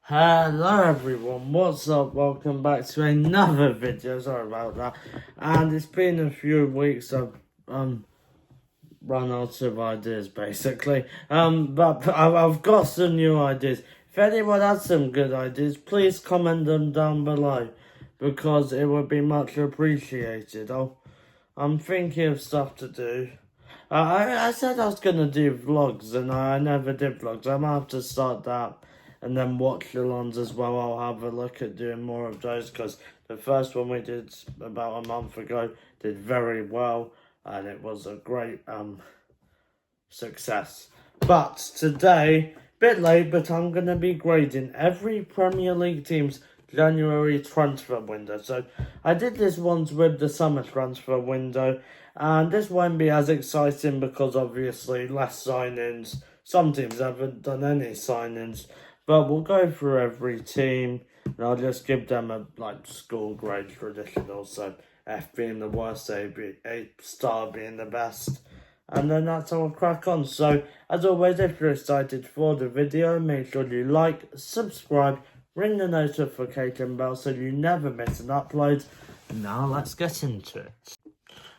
Hello everyone, what's up? Welcome back to another video, sorry about that. And it's been a few weeks, I've run out of ideas basically. But I've got some new ideas. If anyone has some good ideas, please comment them down below, because it would be much appreciated. I'm thinking of stuff to do. I said I was going to do vlogs, and I never did vlogs. I might have to start that, and then watch alongs as well. I'll have a look at doing more of those, because the first one we did about a month ago did very well, and it was a great success. But today, bit late, but I'm going to be grading every Premier League team's January transfer window. So I did this once with the summer transfer window, and this won't be as exciting because obviously less signings. Some teams haven't done any signings, but we'll go through every team and I'll just give them a school grade traditional. So F being the worst, A star being the best. And then that's how I'll crack on. So, as always, if you're excited for the video, make sure you like, subscribe, ring the notification bell so you never miss an upload. Now let's get into it.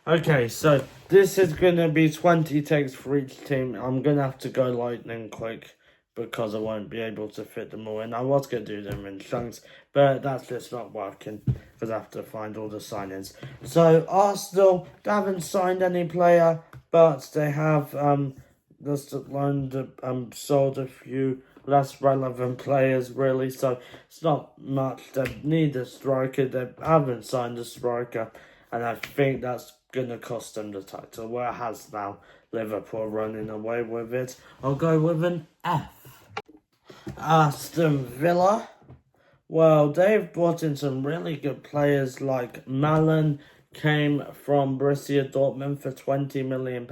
Okay, so this is going to be 20 takes for each team. I'm going to have to go lightning quick because I won't be able to fit them all in. I was going to do them in chunks, but that's just not working because I have to find all the signings. So, Arsenal, they haven't signed any player, but they have just loaned, sold a few less relevant players, really. So it's not much. They need a striker. They haven't signed a striker, and I think that's gonna cost them the title. Where it has now, Liverpool running away with it. I'll go with an F. Aston Villa. Well, they've brought in some really good players like Malen. Came from Borussia Dortmund for £20 million.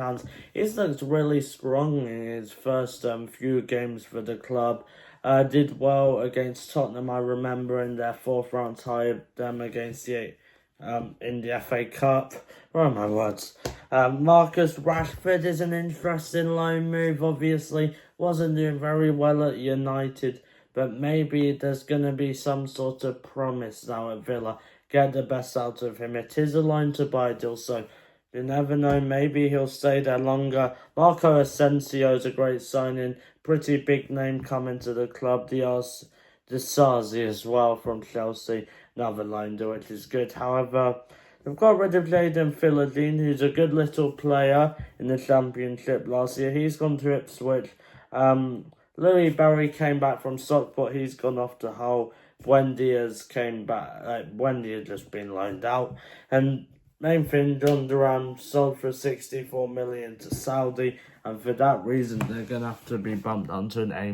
He's looked really strong in his first few games for the club. Did well against Tottenham, I remember, in their fourth round tie them against in the FA Cup. Where are my words? Marcus Rashford is an interesting loan move, obviously. Wasn't doing very well at United, but maybe there's going to be some sort of promise now at Villa. Get the best out of him. It is a loan to buy deal, so you never know. Maybe he'll stay there longer. Marco Asensio is a great signing. Pretty big name coming to the club. Disasi as well from Chelsea. Another loan deal, which is good. However, they've got rid of Jadon Philodine, who's a good little player in the Championship last year. He's gone to Ipswich. Louis Barry came back from Stockport. He's gone off to Hull. Wendy has came back. Wendy had just been loaned out. And main thing, John Duran sold for 64 million to Saudi. And for that reason, they're going to have to be bumped onto an A-.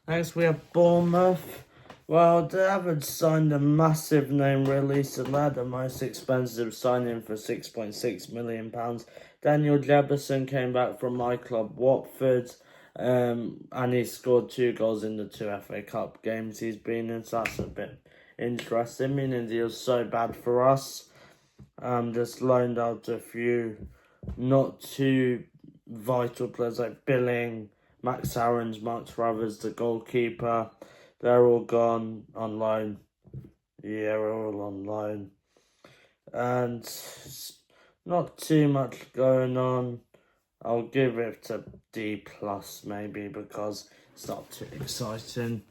Next, we have Bournemouth. Well, they haven't signed a massive name really, so they're the most expensive signing for £6.6 million. Daniel Jefferson came back from my club, Watford, and he scored 2 goals in the 2 FA Cup games he's been in, so that's a bit interesting, meaning he was so bad for us. Just loaned out a few not too vital players like Billing, Max Aarons, Mark Travers, the goalkeeper. They're all gone on loan. Yeah, we're all on loan. And not too much going on. I'll give it to D+ maybe because it's not too exciting.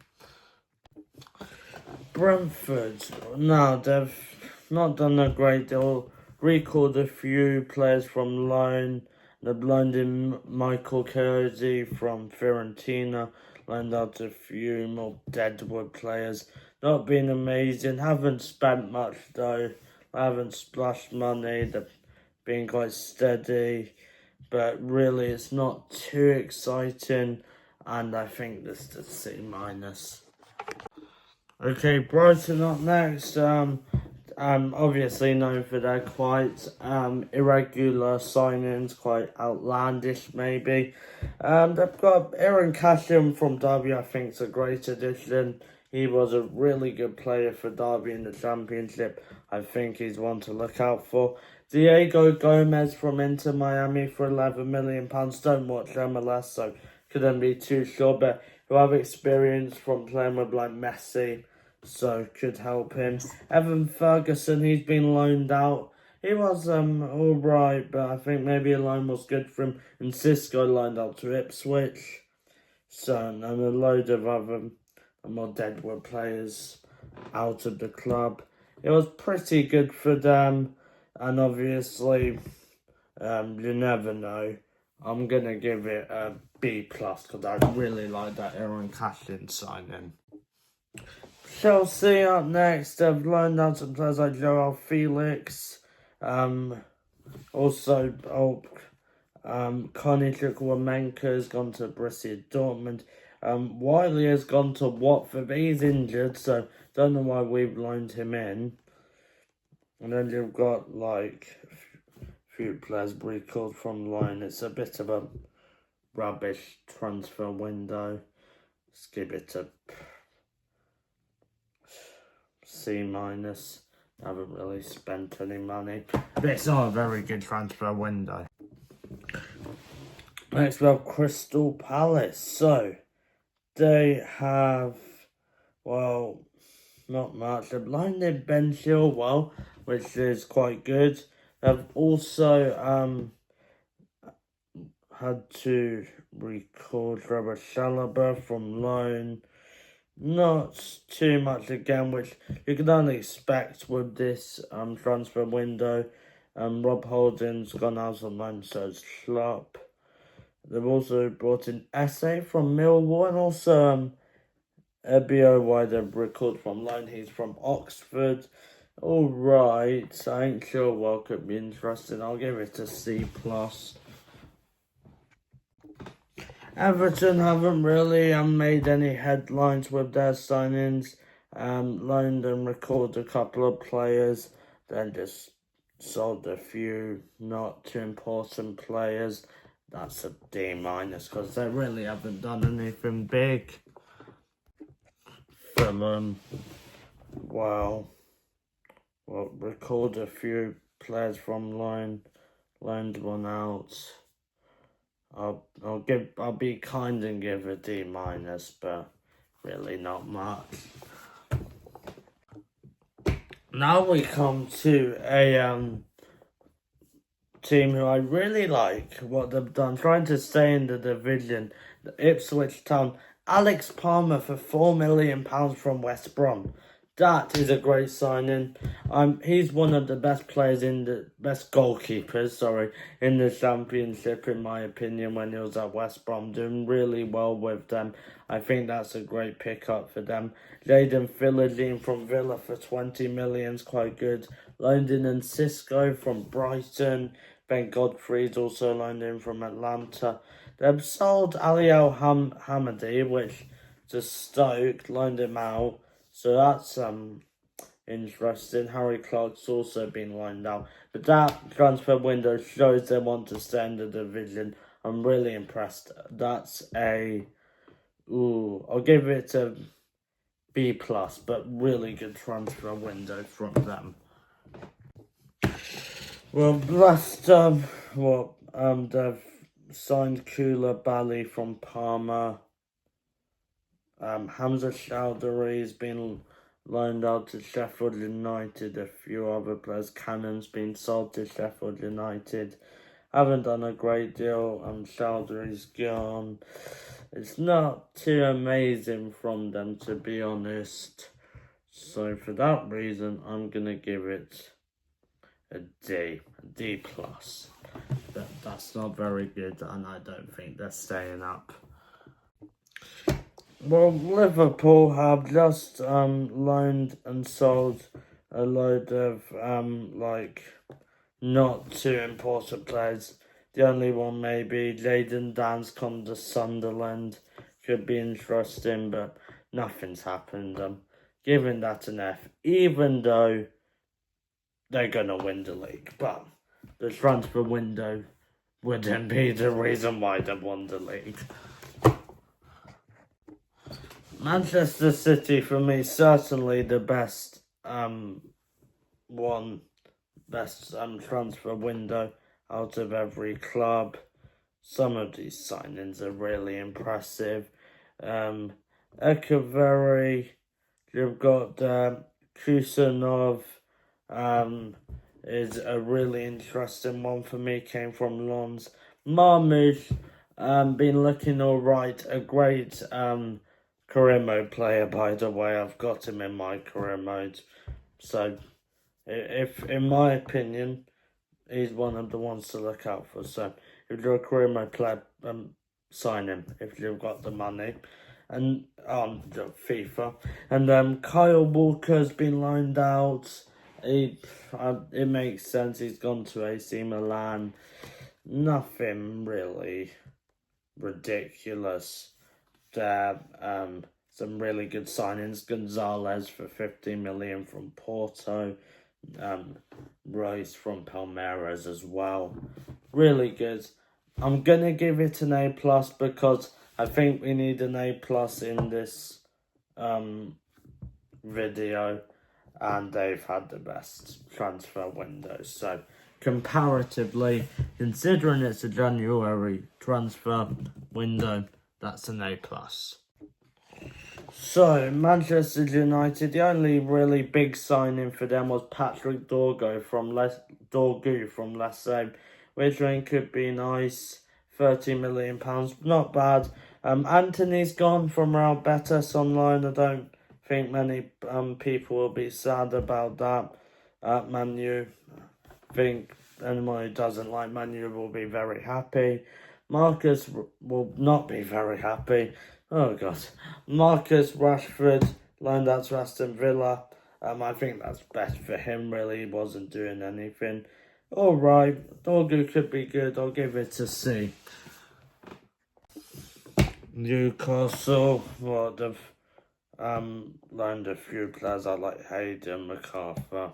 Brentford. No, they've not done a great deal. Recalled a few players from loan. They've loaned in Michael Cozy from Fiorentina. Loaned out a few more Deadwood players. Not been amazing. Haven't spent much though. Haven't splashed money. They've been quite steady. But really, it's not too exciting. And I think this is C-. Okay, Brighton up next. Obviously known for their quite irregular signings, quite outlandish maybe. They've got Aaron Cashin from Derby. I think it's a great addition. He was a really good player for Derby in the Championship. I think he's one to look out for. Diego Gomez from Inter Miami for £11 million. Don't watch MLS, so couldn't be too sure, but who have experience from playing with like Messi, so could help him. Evan Ferguson, he's been loaned out. He was alright, but I think maybe a loan was good for him. And Cisco loaned out to Ipswich. So, and a load of other more Deadwood players out of the club. It was pretty good for them, and obviously, you never know. I'm gonna give it a B plus because I really like that Aaron Cashin signing. Chelsea up next. They've loaned out some players like Joao Felix. Also, Connie Chukwuemeka has gone to Borussia Dortmund. Wiley has gone to Watford. He's injured, so don't know why we've loaned him in. And then you've got like a few players recalled from loan. It's a bit of a rubbish transfer window. Let's give it a C minus. I haven't really spent any money. But it's not a very good transfer window. Next we have Crystal Palace. So they have, well, not much. They've loaned in Ben Chilwell, which is quite good. They've also had to recall Trevor Chalobah from loan. Not too much again, which you can only expect with this transfer window. Rob Holding's gone out on loan, so it's Klopp. They've also brought in Esse from Millwall, and also Ebio, they've recalled from loan. He's from Oxford. Alright, I ain't sure what could be interesting. I'll give it a C plus. Everton haven't really made any headlines with their signings. Loaned and recalled a couple of players, then just sold a few not too important players. That's a D minus because they really haven't done anything big. Fulham, well, recalled a few players from loan, loaned one out. I'll be kind and give a D minus, but really not much. Now we come to a team who I really like what they've done, trying to stay in the division. The Ipswich Town, Alex Palmer for £4 million from West Brom. That is a great signing. He's one of the best players best goalkeepers, in the Championship, in my opinion, when he was at West Brom, doing really well with them. I think that's a great pickup for them. Jaden Philogene from Villa for 20 million is quite good. Loaned in and Cisco from Brighton. Ben Godfrey's also loaned in from Atlanta. They've sold Ali Hamadi, which just Stoke, loaned him out. So that's interesting. Harry Clark's also been loaned out. But that transfer window shows they want to stay in the division. I'm really impressed. That's I'll give it a B plus, but really good transfer window from them. Well, last they've signed Koulibaly from Parma. Hamza Chowdhury has been loaned out to Sheffield United. A few other players. Cannon's been sold to Sheffield United. Haven't done a great deal. Chowdhury's gone. It's not too amazing from them, to be honest. So for that reason, I'm gonna give it a D plus. That's not very good, and I don't think they're staying up. Well, Liverpool have just loaned and sold a load of not too important players. The only one maybe Jayden Dan's come to Sunderland. Could be interesting, but nothing's happened. Giving that an F, even though they're gonna win the league. But the transfer window wouldn't be the reason why they won the league. Manchester City, for me, certainly the best transfer window out of every club. Some of these signings are really impressive. Ekaveri, you've got Kusanov, is a really interesting one for me, came from Lons. Marmoush, been looking alright, a great career mode player, by the way. I've got him in my career mode. So, if in my opinion, he's one of the ones to look out for. So, if you're a career mode player, sign him if you've got the money. And on FIFA. And Kyle Walker's been loaned out. It makes sense. He's gone to AC Milan. Nothing really ridiculous there. Some really good signings. Gonzalez for 50 million from Porto. Royce from Palmeiras as well. Really good. I'm gonna give it an A+ because I think we need an A+ in this video, and they've had the best transfer window. So comparatively, considering it's a January transfer window, that's an A+. So, Manchester United, the only really big signing for them was Patrick Dorgu from Lecce, which I think could be nice. £30 million, not bad. Anthony's gone from Real Betis online. I don't think many people will be sad about that at Man U. I think anyone who doesn't like Man U will be very happy. Marcus will not be very happy. Oh God, Marcus Rashford loaned out to Aston Villa. I think that's best for him. Really, he wasn't doing anything. All right, Dorgu could be good. I'll give it a C. Newcastle, well, they've loaned a few players out like Hayden, MacArthur.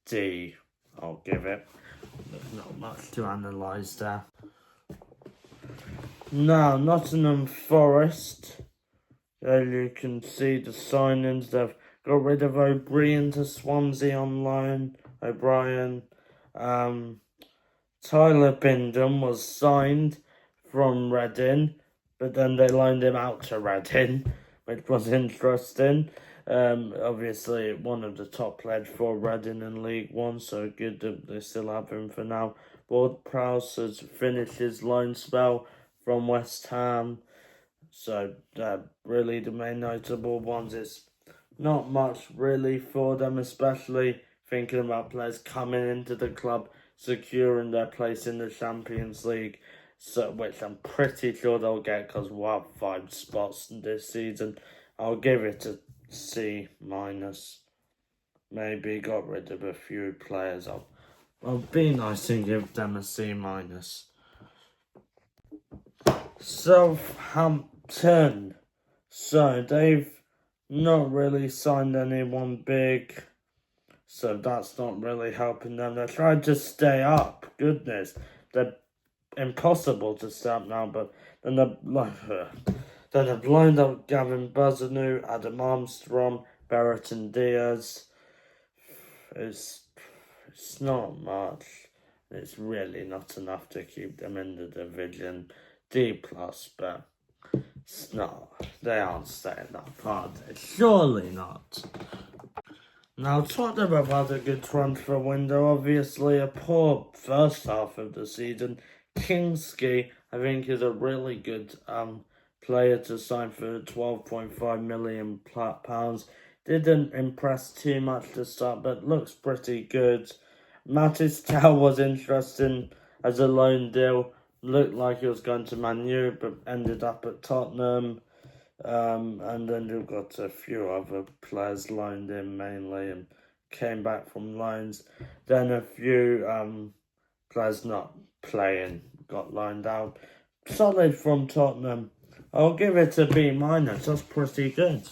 D, I'll give it. There's not much to analyse there. Now, Nottingham Forest. There you can see the signings. They've got rid of O'Brien to Swansea on loan. O'Brien. Tyler Bindon was signed from Reading, but then they loaned him out to Reading, which was interesting. Obviously, one of the top players for Reading in League One, so good that they still have him for now. Ward-Prowse has finished his loan spell from West Ham, so really the main notable ones is not much really for them, especially thinking about players coming into the club, securing their place in the Champions League, so which I'm pretty sure they'll get because we'll have 5 spots this season. I'll give it a C-. Maybe got rid of a few players. I'll be nice and give them a C-. Southampton. So they've not really signed anyone big, so that's not really helping them. They're trying to stay up. Goodness, they're impossible to stay up now, but then they've lined up Gavin Bazanu, Adam Armstrong, Brereton Diaz. It's not much. It's really not enough to keep them in the division. D+, but it's not. They aren't staying up, are they? Surely not. Now, Tottenham have had a good transfer window. Obviously, a poor first half of the season. Kinski, I think, is a really good player to sign for £12.5 million. Didn't impress too much to start, but looks pretty good. Matis Tel was interesting as a loan deal. Looked like he was going to Man U, but ended up at Tottenham. And then you've got a few other players loaned in mainly and came back from loans. Then a few players not playing got loaned out. Solid from Tottenham. I'll give it a B-. That's pretty good.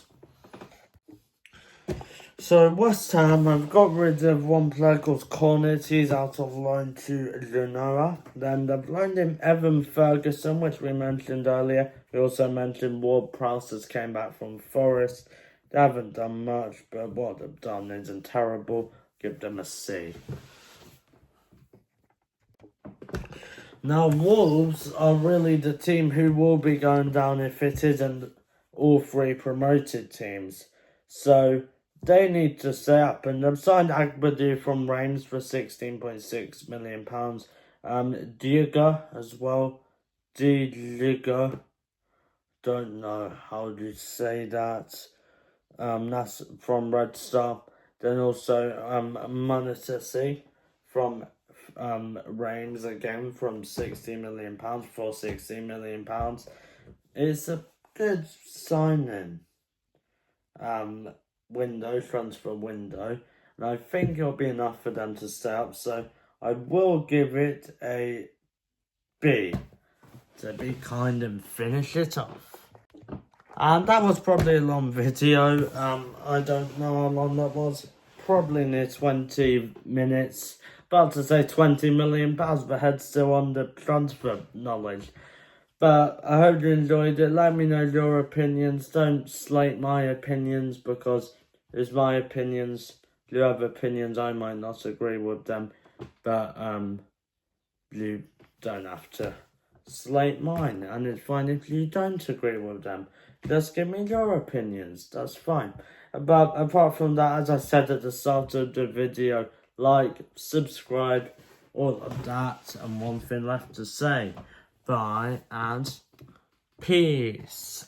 So West Ham have got rid of one player called Cornet. He's out of loan to Genoa. Then they've loaned him Evan Ferguson, which we mentioned earlier. We also mentioned Ward-Prowse came back from Forest. They haven't done much, but what they've done isn't terrible. Give them a C. Now Wolves are really the team who will be going down if it isn't all three promoted teams. So they need to stay up, and they've signed Agbadu from Reims for £16.6 million. Diego as well. Diego. Don't know how to say that. That's from Red Star. Then also Monetasi from Reims again from £60 million for £60 million. It's a good signing. Transfer window, and I think it'll be enough for them to stay up. So I will give it a B to be kind and finish it off. And that was probably a long video. I don't know how long that was. Probably near 20 minutes. About to say £20 million, but head's still on the transfer knowledge. But I hope you enjoyed it. Let me know your opinions. Don't slate my opinions because it's my opinions. If you have opinions, I might not agree with them. But you don't have to slate mine. And it's fine if you don't agree with them. Just give me your opinions. That's fine. But apart from that, as I said at the start of the video, like, subscribe, all of that. And one thing left to say. Bye and peace.